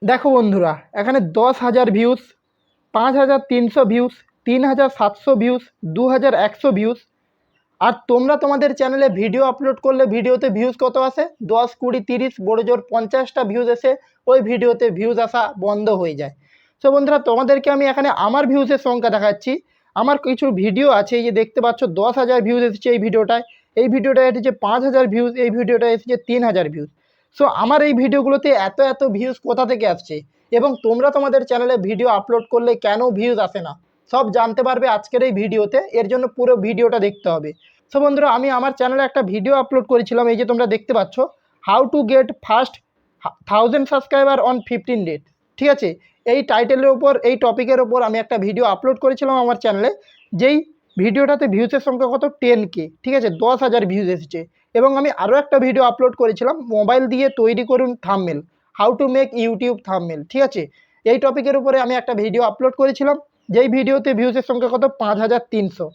দেখো বন্ধুরা, এখানে 10,000 ভিউজ, 5,300 ভিউজ, 3,700 ভিউজ, 2,100 ভিউজ। আর তোমরা তোমাদের চ্যানেলে ভিডিও আপলোড করলে ভিডিওতে ভিউজ কত আসে? 10, 20, 30, বড় জোর 50টা ভিউজ এসে ওই ভিডিওতে ভিউজ আসা বন্ধ হয়ে যায়। সো বন্ধুরা, তোমাদেরকে আমি এখানে আমার ভিউজের সংখ্যা দেখাচ্ছি। আমার কিছু ভিডিও আছে, এই যে দেখতে পাচ্ছ 10,000 ভিউজ এসেছে এই ভিডিওটায়, এই ভিডিওটায় এসেছে 5,000 ভিউজ, এই ভিডিওটায় এসেছে 3,000 ভিউজ। সো আমার এই ভিডিওগুলোতে এত এত ভিউজ কোথা থেকে আসছে, এবং তোমরা তোমাদের চ্যানেলে ভিডিও আপলোড করলে কেন ভিউজ আসে না, সব জানতে পারবে আজকের এই ভিডিওতে। এর জন্য পুরো ভিডিওটা দেখতে হবে। সো বন্ধুরা, আমি আমার চ্যানেলে একটা ভিডিও আপলোড করেছিলাম, এই যে তোমরা দেখতে পাচ্ছ, how to get first 1000 subscriber on 15 days. ঠিক আছে, এই টাইটেলের ওপর, এই টপিকের ওপর আমি একটা ভিডিও আপলোড করেছিলাম আমার চ্যানেলে, যেই ভিডিওটাতে ভিউজের সংখ্যা কত? 10K। ঠিক আছে, 10,000 ভিউজ এসেছে। এবং আমি আরও একটা ভিডিও আপলোড করেছিলাম, মোবাইল দিয়ে তৈরি করুন thumbnail, how to make YouTube thumbnail. ঠিক আছে, এই টপিকের উপরে আমি একটা ভিডিও আপলোড করেছিলাম, যেই ভিডিওতে ভিউজের সংখ্যা কত? 5,300।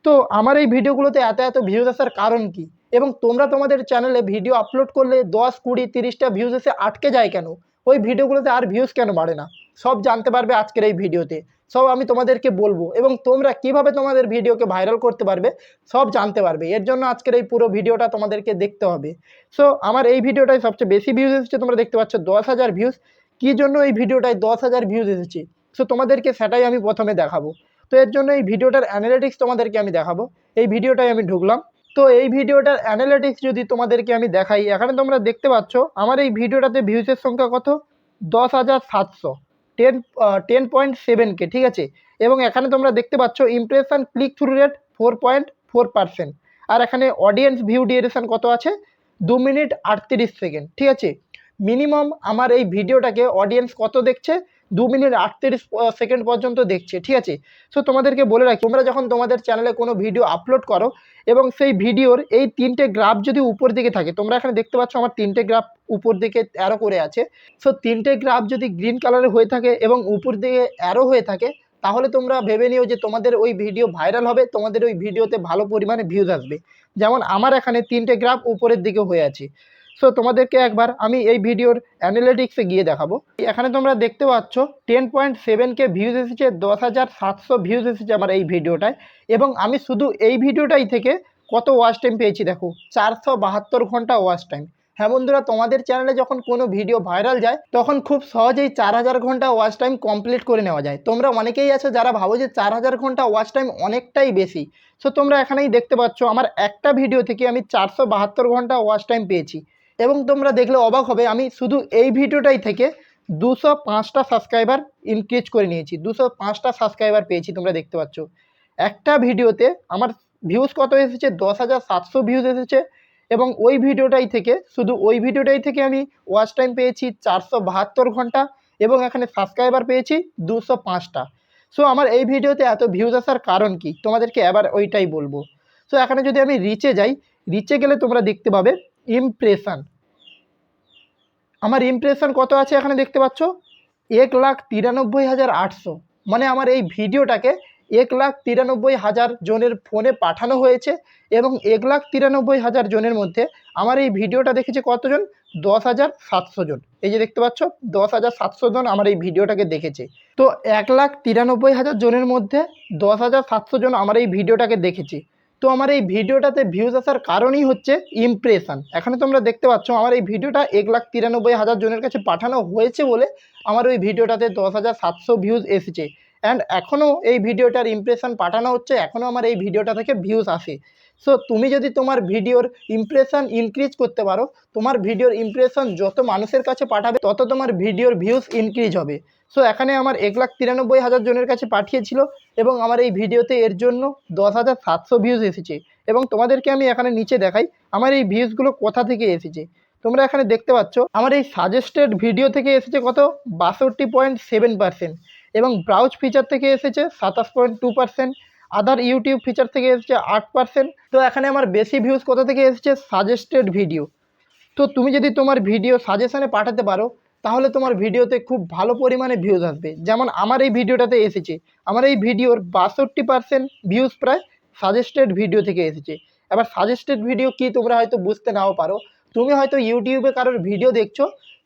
তো আমার এই ভিডিওগুলোতে এত এত ভিউজ আসার কারণ কি, এবং তোমরা তোমাদের চ্যানেলে ভিডিও আপলোড করলে 10, 20, 30টা ভিউজ এসে আটকে যায় কেন, ওই ভিডিওগুলোতে আর ভিউজ কেন বাড়ে না, সব জানতে পারবে আজকের এই ভিডিওতে। সব আমি তোমাদেরকে বলবো, এবং তোমরা কিভাবে তোমাদের ভিডিওকে ভাইরাল করতে পারবে সব জানতে পারবে। এর জন্য আজকের এই পুরো ভিডিওটা তোমাদেরকে দেখতে হবে। সো আমার এই ভিডিওটায় সবচেয়ে বেশি ভিউজ এসেছে, তোমরা দেখতে পাচ্ছ 10,000 ভিউজ। কী জন্য এই ভিডিওটায় 10,000 ভিউজ এসেছে, সো তোমাদেরকে সেটাই আমি প্রথমে দেখাবো। তো এর জন্য এই ভিডিওটার অ্যানালিটিক্স তোমাদেরকে আমি দেখাবো। এই ভিডিওটায় আমি ঢুকলাম। তো এই ভিডিওটার অ্যানালিটিক্স যদি তোমাদেরকে আমি দেখাই, এখানে তোমরা দেখতে পাচ্ছ আমার এই ভিডিওটাতে ভিউজের সংখ্যা কত? 10,700, 10.7K। ঠিক আছে, এবং এখানে তোমরা দেখতে পাচ্ছ ইমপ্রেশন ক্লিক থ্রু রেট 4.4%। আর এখানে অডিয়েন্স ভিউ ডিউরেশন কত আছে? 2 মিনিট 38 সেকেন্ড। ঠিক আছে, মিনিমাম আমার এই ভিডিওটাকে অডিয়েন্স কত দেখছে? 2 মিনিট 38 সেকেন্ড পর্যন্ত দেখছে। ঠিক আছে, সো তোমাদেরকে বলে রাখি, তোমরা যখন তোমাদের চ্যানেলে কোনো ভিডিও আপলোড করো এবং সেই ভিডিওর এই 3টে গ্রাফ যদি উপর দিকে থাকে, তোমরা এখানে দেখতে পাচ্ছ আমার 3টে গ্রাফ উপর দিকে অ্যারো করে আছে। সো 3টে গ্রাফ যদি গ্রিন কালারের হয়ে থাকে এবং উপর দিকে অ্যারো হয়ে থাকে, তাহলে তোমরা ভেবে নিও যে তোমাদের ওই ভিডিও ভাইরাল হবে, তোমাদের ওই ভিডিওতে ভালো পরিমাণে ভিউজ আসবে। যেমন আমার এখানে 3টে গ্রাফ উপরের দিকে হয়ে আছে। সো তোমাদেরকে একবার আমি এই ভিডিওর অ্যানালিটিক্সে গিয়ে দেখাবো। এখানে তোমরা দেখতে পাচ্ছ 10.7K ভিউজ এসেছে, 10,700 ভিউজ এসেছে আমার এই ভিডিওটায়। এবং আমি শুধু এই ভিডিওটাই থেকে কত ওয়াচ টাইম পেয়েছি দেখো, 472 ঘন্টা ওয়াচ টাইম। হ্যাঁ বন্ধুরা, তোমাদের চ্যানেলে যখন কোনো ভিডিও ভাইরাল যায় তখন খুব সহজেই 4,000 ঘন্টা ওয়াচ টাইম কমপ্লিট করে নেওয়া যায়। তোমরা অনেকেই আছো যারা ভাবো যে 4,000 ঘন্টা ওয়াচ টাইম অনেকটাই বেশি। সো তোমরা এখানেই দেখতে পাচ্ছ আমার একটা ভিডিও থেকে আমি 472 ঘন্টা ওয়াচ টাইম পেয়েছি। এবং তোমরা দেখলে অবাক হবে, আমি শুধু এই ভিডিওটাই থেকে 205টা সাবস্ক্রাইবার ইনক্রিজ করে নিয়েছি, 205টা সাবস্ক্রাইবার পেয়েছি। তোমরা দেখতে পাচ্ছ একটা ভিডিওতে আমার ভিউজ কত এসেছে? 10,700 ভিউজ এসেছে। এবং ওই ভিডিওটাই থেকে, শুধু ওই ভিডিওটাই থেকে আমি ওয়াচ টাইম পেয়েছি 472 ঘন্টা, এবং এখানে সাবস্ক্রাইবার পেয়েছি 205টা। সো আমার এই ভিডিওতে এত ভিউজ আসার কারণ কি, তোমাদেরকে এবার ওইটাই বলবো। সো এখানে যদি আমি রিচে যাই, রিচে গেলে তোমরা দেখতে পাবে ইমপ্রেশন। আমার ইমপ্রেশন কত আছে এখানে দেখতে পাচ্ছ? 1,93,800। মানে আমার এই ভিডিওটাকে 1,93,000 জনের ফোনে পাঠানো হয়েছে, এবং 1,93,000 জনের মধ্যে আমার এই ভিডিওটা দেখেছে কতজন? 10,700 জন। এই যে দেখতে পাচ্ছ 10,700 জন আমার এই ভিডিওটাকে দেখেছে। তো 1,93,000 জনের মধ্যে 10,700 জন আমার এই ভিডিওটাকে দেখেছে। তো আমার এই ভিডিওটাতে ভিউজ আসার কারণই হচ্ছে ইমপ্রেশন। এখানে তোমরা দেখতে পাচ্ছ আমার এই ভিডিওটা 1,93,000 জনের কাছে পাঠানো হয়েছে বলে আমার ওই ভিডিওটাতে 10,700 ভিউজ এসেছে। অ্যান্ড এখনও এই ভিডিওটার ইমপ্রেশন পাঠানো হচ্ছে, এখনও আমার এই ভিডিওটা থেকে ভিউজ আসে। সো তুমি যদি তোমার ভিডিওর ইমপ্রেশন ইনক্রিজ করতে পারো, তোমার ভিডিওর ইমপ্রেশন যত মানুষের কাছে পাঠাবে তত তোমার ভিডিওর ভিউজ ইনক্রিজ হবে। সো এখানে আমার 1,93,000 জনের কাছে পাঠিয়েছিল, এবং আমার এই ভিডিওতে এর জন্য 10,700 ভিউজ এসেছে। এবং তোমাদেরকে আমি এখানে নিচে দেখাই আমার এই ভিউজগুলো কোথা থেকে এসেছে। তোমরা এখানে দেখতে পাচ্ছ আমার এই সাজেস্টেড ভিডিও থেকে এসেছে কত? 62.7%। এবং ব্রাউজ ফিচার থেকে এসেছে 27.2%। আদার ইউটিউব ফিচার থেকে এসেছে 8%। তো এখানে আমার বেশি ভিউজ কোথা থেকে এসেছে? Suggested video. তো তুমি যদি তোমার ভিডিও সাজেশনে পাঠাতে পারো, তাহলে তোমার ভিডিওতে খুব ভালো পরিমাণে ভিউজ আসবে। যেমন আমার এই ভিডিওটাতে এসেছে, আমার এই ভিডিওর 62% ভিউজ প্রায় সাজেস্টেড ভিডিও থেকে এসেছে। এবার সাজেস্টেড ভিডিও কি তোমরা হয়তো বুঝতে নাও পারো। তুমি হয়তো ইউটিউবে কারোর ভিডিও দেখছো,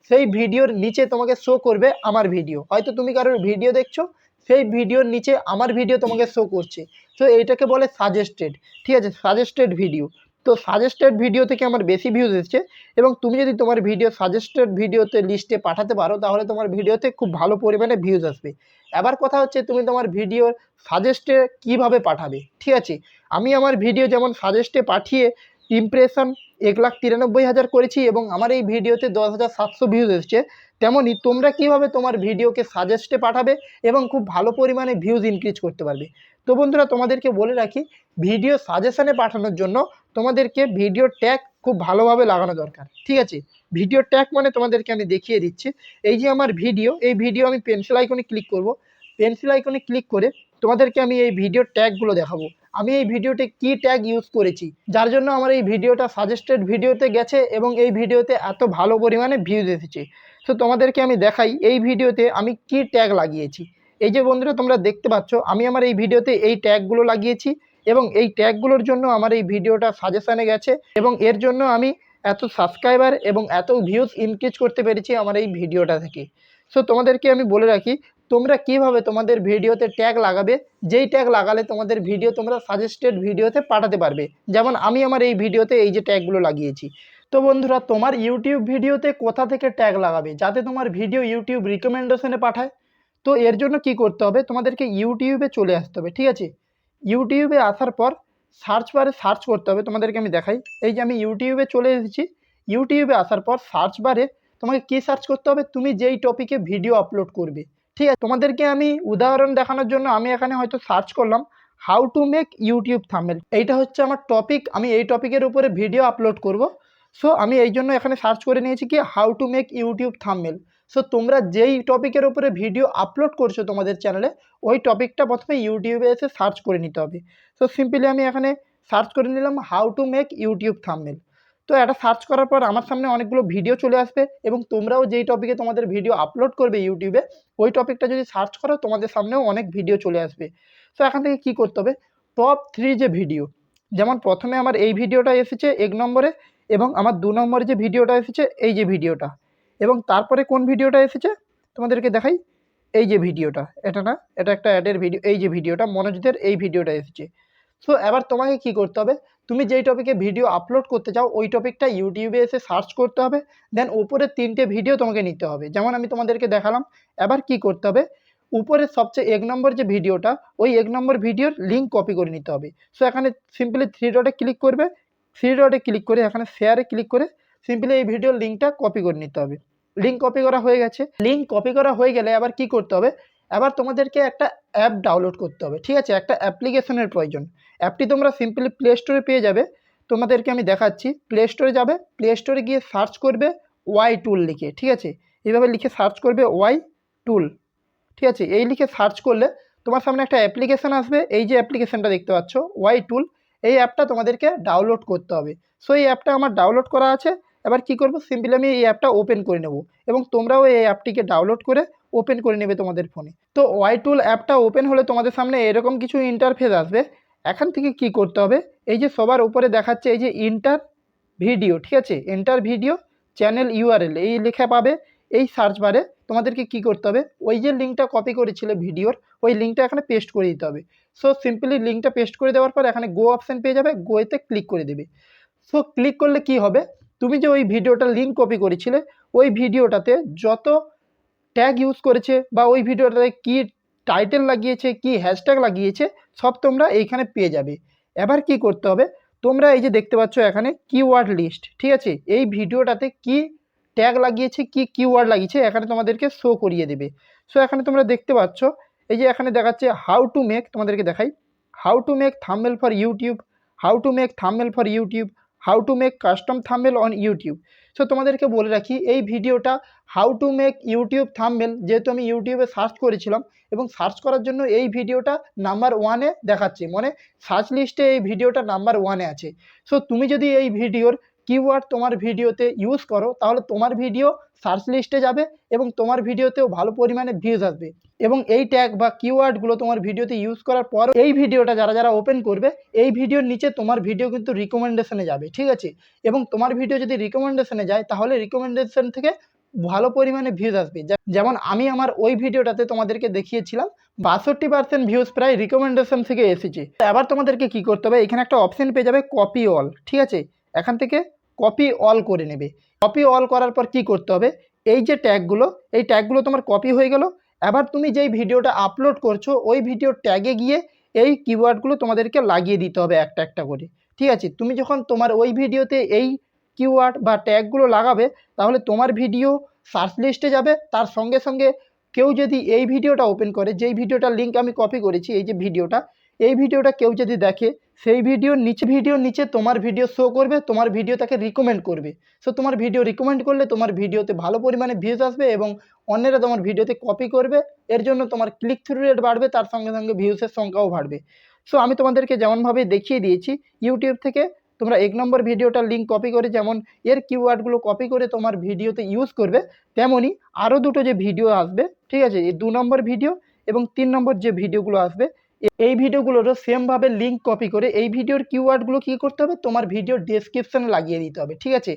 সেই ভিডিওর নিচে তোমাকে শো করবে আমার ভিডিও। হয়তো তুমি কারোর ভিডিও দেখছো, সেই ভিডিওর নিচে আমার ভিডিও তোমাকে শো করছে। তো এইটাকে বলে সাজেস্টেড, ঠিক আছে, সাজেস্টেড ভিডিও। তো সাজেস্টেড ভিডিও থেকে আমার বেশি ভিউজ এসেছে, এবং তুমি যদি তোমার ভিডিও সাজেস্টেড ভিডিওতে লিস্টে পাঠাতে পারো তাহলে তোমার ভিডিওতে খুব ভালো পরিমাণে ভিউজ আসবে। এবার কথা হচ্ছে তুমি তোমার ভিডিওর সাজেস্টে কিভাবে পাঠাবে, ঠিক আছে। আমি আমার ভিডিও যেমন সাজেস্টে পাঠিয়ে ইমপ্রেশন 1,93,000 করেছি এবং আমার এই ভিডিওতে 10,700 ভিউজ এসছে, তেমনই তোমরা কিভাবে তোমার ভিডিওকে সাজেস্টে পাঠাবে এবং খুব ভালো পরিমাণে ভিউজ ইনক্রিজ করতে পারবে। তো বন্ধুরা, তোমাদেরকে বলে রাখি, ভিডিও সাজেশনে পাঠানোর জন্য তোমাদেরকে ভিডিও ট্যাগ খুব ভালোভাবে লাগানো দরকার, ঠিক আছে। ভিডিও ট্যাগ মানে তোমাদেরকে আমি দেখিয়ে দিচ্ছি। এই যে আমার ভিডিও, এই ভিডিও আমি পেন্সিল আইকনে ক্লিক করব। পেন্সিল আইকনে ক্লিক করে তোমাদেরকে আমি এই ভিডিও ট্যাগগুলো দেখাবো। আমি এই ভিডিওতে কি ট্যাগ ইউজ করেছি যার জন্য আমার এই ভিডিওটা সাজেস্টেড ভিডিওতে গেছে এবং এই ভিডিওতে এত ভালো পরিমাণে ভিউজ এসেছে। তো তোমাদেরকে আমি দেখাই এই ভিডিওতে আমি কি ট্যাগ লাগিয়েছি। এই যে বন্ধুরা তোমরা দেখতে পাচ্ছ, আমি আমার এই ভিডিওতে এই ট্যাগগুলো লাগিয়েছি এবং এই ট্যাগগুলোর জন্য আমার এই ভিডিওটা সাজেশনে গেছে এবং এর জন্য আমি এত সাবস্ক্রাইবার এবং এত ভিউজ ইনক্রিজ করতে পেরেছি আমার এই ভিডিওটা থেকে। সো তোমাদেরকে আমি বলে রাখি, তোমরা কিভাবে তোমাদের ভিডিওতে ট্যাগ লাগাবে, যেই ট্যাগ লাগালে তোমাদের ভিডিও তোমরা সাজেস্টেড ভিডিওতে পাঠাতে পারবে। যেমন আমি আমার এই ভিডিওতে এই যে ট্যাগগুলো লাগিয়েছি। তো বন্ধুরা, তোমার ইউটিউব ভিডিওতে কোথা থেকে ট্যাগ লাগাবে যাতে তোমার ভিডিও ইউটিউব রিকমেন্ডেশনে পাঠায়? তো এর জন্য কি করতে হবে, তোমাদেরকে ইউটিউবে চলে আসতে হবে, ঠিক আছে। ইউটিউবে আসার পর সার্চ বারে সার্চ করতে হবে। তোমাদেরকে আমি দেখাই, এই যে আমি ইউটিউবে চলে এসেছি। ইউটিউবে আসার পর সার্চ বারে তোমাকে কী সার্চ করতে হবে, তুমি যেই টপিকে ভিডিও আপলোড করবে, ঠিক আছে। তোমাদেরকে আমি উদাহরণ দেখানোর জন্য আমি এখানে হয়তো সার্চ করলাম how to make YouTube thumbnail. এইটা হচ্ছে আমার টপিক, আমি এই টপিকের উপরে ভিডিও আপলোড করব। সো আমি এই জন্য এখানে সার্চ করে নিয়েছি কি how to make YouTube thumbnail. So তোমরা যেই টপিকের উপরে ভিডিও আপলোড করছো তোমাদের চ্যানেলে, ওই টপিকটা প্রথমে ইউটিউবে এসে সার্চ করে নিতে হবে। সো সিম্পলি আমি এখানে সার্চ করে নিলাম how to make YouTube thumbnail. তো এটা সার্চ করার পর আমার সামনে অনেকগুলো ভিডিও চলে আসবে এবং তোমরাও যেই টপিকে তোমাদের ভিডিও আপলোড করবে ইউটিউবে, ওই টপিকটা যদি সার্চ করো তোমাদের সামনেও অনেক ভিডিও চলে আসবে। সো এখান থেকে কী করতে হবে, টপ 3 যে ভিডিও, যেমন প্রথমে আমার এই ভিডিওটা এসেছে 1 নম্বরে এবং আমার 2 নম্বরে যে ভিডিওটা এসেছে এই যে ভিডিওটা, এবং তারপরে কোন ভিডিওটা এসেছে তোমাদেরকে দেখাই, এই যে ভিডিওটা, এটা না, এটা একটা অ্যাডের ভিডিও, এই যে ভিডিওটা মনোজদের এই ভিডিওটা এসেছে। সো এবার তোমাকে কি করতে হবে, তুমি যেই টপিকে ভিডিও আপলোড করতে চাও ওই টপিকটা ইউটিউবে এসে সার্চ করতে হবে, দেন উপরে 3টে ভিডিও তোমাকে নিতে হবে, যেমন আমি তোমাদেরকে দেখালাম। এবার কি করতে হবে, উপরে সবচেয়ে 1 নম্বর যে ভিডিওটা, ওই 1 নম্বর ভিডিওর লিঙ্ক কপি করে নিতে হবে। সো এখানে সিম্পলি 3 ডটে ক্লিক করবে, 3 ডটে ক্লিক করে এখানে শেয়ারে ক্লিক করে সিম্পলি এই ভিডিওর লিঙ্কটা কপি করে নিতে হবে। লিঙ্ক কপি করা হয়ে গেছে। লিঙ্ক কপি করা হয়ে গেলে এবার কি করতে হবে, এবার তোমাদেরকে একটা অ্যাপ ডাউনলোড করতে হবে, ঠিক আছে, একটা অ্যাপ্লিকেশনের প্রয়োজন। অ্যাপটি তোমরা সিম্পলি প্লে স্টোরে পেয়ে যাবে। তোমাদেরকে আমি দেখাচ্ছি, প্লে স্টোরে যাবে, প্লে স্টোরে গিয়ে সার্চ করবে ওয়াই টুল লিখে, ঠিক আছে, এইভাবে লিখে সার্চ করবে ওয়াই টুল, ঠিক আছে। এই লিখে সার্চ করলে তোমার সামনে একটা অ্যাপ্লিকেশান আসবে, এই যে অ্যাপ্লিকেশানটা দেখতে পাচ্ছ ওয়াই টুল, এই অ্যাপটা তোমাদেরকে ডাউনলোড করতে হবে। সো এই অ্যাপটা আমার ডাউনলোড করা আছে। এবার কি করব, সিম্পলি আমি এই অ্যাপটা ওপেন করে নেব এবং তোমরাও এই অ্যাপটিকে ডাউনলোড করে ওপেন করে নেবে তোমাদের ফোনে। তো ওয়াই টুল অ্যাপটা ওপেন হলে তোমাদের সামনে এরকম কিছু ইন্টারফেস আসবে। এখান থেকে কি করতে হবে, এই যে সবার উপরে দেখাচ্ছে এই যে ইন্টার ভিডিও, ঠিক আছে, এন্টার ভিডিও চ্যানেল ইউআরএল এই লেখা পাবে। এই সার্চ বারে তোমাদেরকে কি করতে হবে, ওই যে লিঙ্কটা কপি করেছিলে ভিডিওর, ওই লিঙ্কটা এখানে পেস্ট করে দিতে হবে। সো সিম্পলি লিঙ্কটা পেস্ট করে দেওয়ার পর এখানে গো অপশান পেয়ে যাবে, গোয়েতে ক্লিক করে দেবে। সো ক্লিক করলে কি হবে, তুমি যে ওই ভিডিওটার লিঙ্ক কপি করেছিলে ওই ভিডিওটাতে যত ট্যাগ ইউজ করেছে বা ওই ভিডিওটাতে কী টাইটেল লাগিয়েছে, কি হ্যাশট্যাগ লাগিয়েছে, সব তোমরা এইখানে পেয়ে যাবে। এবার কি করতে হবে, তোমরা এই যে দেখতে পাচ্ছ এখানে কিওয়ার্ড লিস্ট, ঠিক আছে, এই ভিডিওটাতে কি ট্যাগ লাগিয়েছে, কি কিওয়ার্ড লাগিয়েছে এখানে তোমাদেরকে শো করিয়ে দেবে। সো এখানে তোমরা দেখতে পাচ্ছ এই যে এখানে দেখাচ্ছে হাউ টু মেক, তোমাদেরকে দেখাই how to make thumbnail for YouTube, how to make thumbnail for YouTube, how to make custom thumbnail on YouTube. So তোমাদেরকে বলে রাখি এই ভিডিওটা how to make YouTube thumbnail, যেহেতু আমি ইউটিউবে সার্চ করেছিলাম এবং সার্চ করার জন্য এই ভিডিওটা নাম্বার 1-এ দেখাচ্ছে, মানে সার্চ লিস্টে এই ভিডিওটা নাম্বার 1-এ আছে। সো তুমি যদি এই ভিডিওর কিওয়ার্ড তোমার ভিডিওতে ইউজ করো তাহলে তোমার ভিডিও সার্চ লিস্টে যাবে এবং তোমার ভিডিওতেও ভালো পরিমাণে ভিউজ আসবে। এবং এই ট্যাগ বা কিওয়ার্ডগুলো তোমার ভিডিওতে ইউজ করার পর এই ভিডিওটা যারা যারা ওপেন করবে এই ভিডিওর নিচে তোমার ভিডিও কিন্তু রিকমেন্ডেশনে যাবে, ঠিক আছে। এবং তোমার ভিডিও যদি রিকমেন্ডেশনে যায় তাহলে রিকমেন্ডেশন থেকে ভালো পরিমাণে ভিউজ আসবে। যেমন আমি আমার ওই ভিডিওটাতে তোমাদেরকে দেখিয়েছিলাম ৬২% ভিউজ প্রায় রিকমেন্ডেশন থেকে এসেছে। এবার তোমাদেরকে কি করতে হবে, এখানে একটা অপশন পেয়ে যাবে কপি অল, ঠিক আছে? এখান থেকে কপি অল করে নেবে। কপি অল করার পর কি করতে হবে, এই যে ট্যাগগুলো, এই ট্যাগগুলো তোমার কপি হয়ে গেল। এবার তুমি যেই ভিডিওটা আপলোড করছো ওই ভিডিওর ট্যাগে গিয়ে এই কিওয়ার্ডগুলো তোমাদেরকে লাগিয়ে দিতে হবে একটা একটা করে, ঠিক আছে? তুমি যখন তোমার ওই ভিডিওতে এই কিওয়ার্ড বা ট্যাগগুলো লাগাবে তাহলে তোমার ভিডিও সার্চ লিস্টে যাবে। তার সঙ্গে সঙ্গে কেউ যদি এই ভিডিওটা ওপেন করে, যেই ভিডিওটার লিঙ্ক আমি কপি করেছি, এই যে ভিডিওটা, এই ভিডিওটা কেউ যদি দেখে সেই ভিডিওর নিচে তোমার ভিডিও শো করবে, তোমার ভিডিও তাকে রিকমেন্ড করবে। সো তোমার ভিডিও রিকমেন্ড করলে তোমার ভিডিওতে ভালো পরিমাণে ভিউজ আসবে এবং অন্যেরা তোমার ভিডিওতে কপি করবে। এর জন্য তোমার ক্লিক থ্রু রেট বাড়বে, তার সঙ্গে সঙ্গে ভিউসের সংখ্যাও বাড়বে। সো আমি তোমাদেরকে যেমনভাবে দেখিয়ে দিয়েছি, ইউটিউব থেকে তোমরা ১ নম্বর ভিডিওটার লিঙ্ক কপি করে যেমন এর কিওয়ার্ডগুলো কপি করে তোমার ভিডিওতে ইউজ করবে, তেমনই আরও দুটো যে ভিডিও আসবে, ঠিক আছে? এই ২ নম্বর ভিডিও এবং ৩ নম্বর যে ভিডিওগুলো আসবে, এই ভিডিওগুলোরও সেমভাবে লিঙ্ক কপি করে এই ভিডিওর কিওয়ার্ডগুলো কী করতে হবে, তোমার ভিডিওর ডেসক্রিপশনে লাগিয়ে দিতে হবে, ঠিক আছে?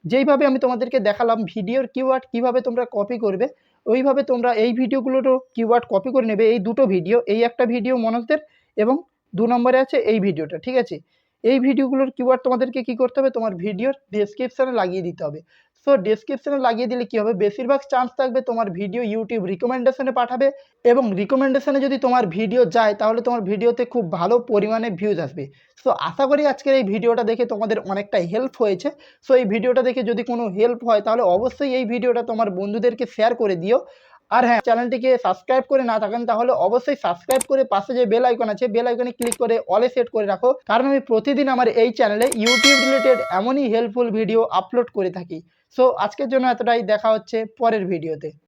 যেইভাবে আমি তোমাদেরকে দেখালাম ভিডিওর কিওয়ার্ড কীভাবে তোমরা কপি করবে, ওইভাবে তোমরা এই ভিডিওগুলোরও কিওয়ার্ড কপি করে নেবে। এই দুটো ভিডিও, এই একটা ভিডিও মনোজদের এবং ২ নম্বরে আছে এই ভিডিওটা, ঠিক আছে? এই ভিডিওগুলোর কিওয়ার্ড তোমাদেরকে কী করতে হবে, তোমার ভিডিওর ডেসক্রিপশনে লাগিয়ে দিতে হবে। সো ডেসক্রিপশনে লাগিয়ে দিলে কী হবে, বেশিরভাগ চান্স থাকবে তোমার ভিডিও ইউটিউব রিকমেন্ডেশনে পাঠাবে এবং রিকমেন্ডেশনে যদি তোমার ভিডিও যায় তাহলে তোমার ভিডিওতে খুব ভালো পরিমাণে ভিউজ আসবে। সো আশা করি আজকের এই ভিডিওটা দেখে তোমাদের অনেকটা হেল্প হয়েছে। সো এই ভিডিওটা দেখে যদি কোনো হেল্প হয় তাহলে অবশ্যই এই ভিডিওটা তোমার বন্ধুদেরকে শেয়ার করে দিও। আর হ্যাঁ, চ্যানেলটিকে সাবস্ক্রাইব করে না থাকেন তাহলে অবশ্যই সাবস্ক্রাইব করে পাশে যে বেল আইকন আছে বেল আইকনে ক্লিক করে অলে সেট করে রাখো, কারণ আমি প্রতিদিন আমার এই চ্যানেলে ইউটিউব রিলেটেড এমনই হেল্পফুল ভিডিও আপলোড করে থাকি। সো আজকের জন্য এতটাই, দেখা হচ্ছে পরের ভিডিওতে।